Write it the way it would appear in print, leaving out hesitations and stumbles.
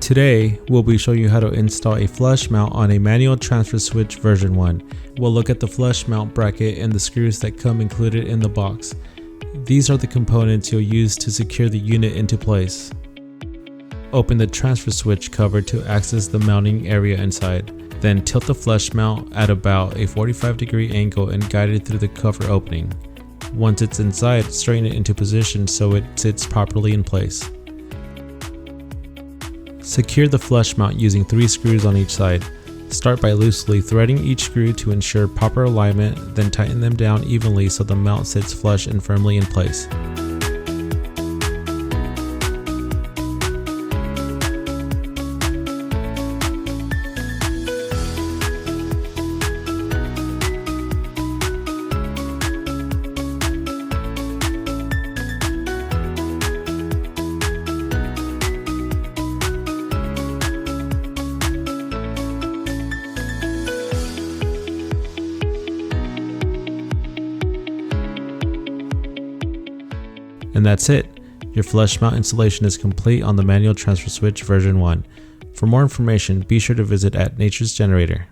Today, we'll be showing you how to install a flush mount on a manual transfer switch version 1. We'll look at the flush mount bracket and the screws that come included in the box. These are the components you'll use to secure the unit into place. Open the transfer switch cover to access the mounting area inside. Then tilt the flush mount at about a 45-degree angle and guide it through the cover opening. Once it's inside, straighten it into position so it sits properly in place. Secure the flush mount using 3 screws on each side. Start by loosely threading each screw to ensure proper alignment, then tighten them down evenly so the mount sits flush and firmly in place. And that's it. Your flush mount installation is complete on the manual transfer switch version 1. For more information, be sure to visit @Nature's Generator.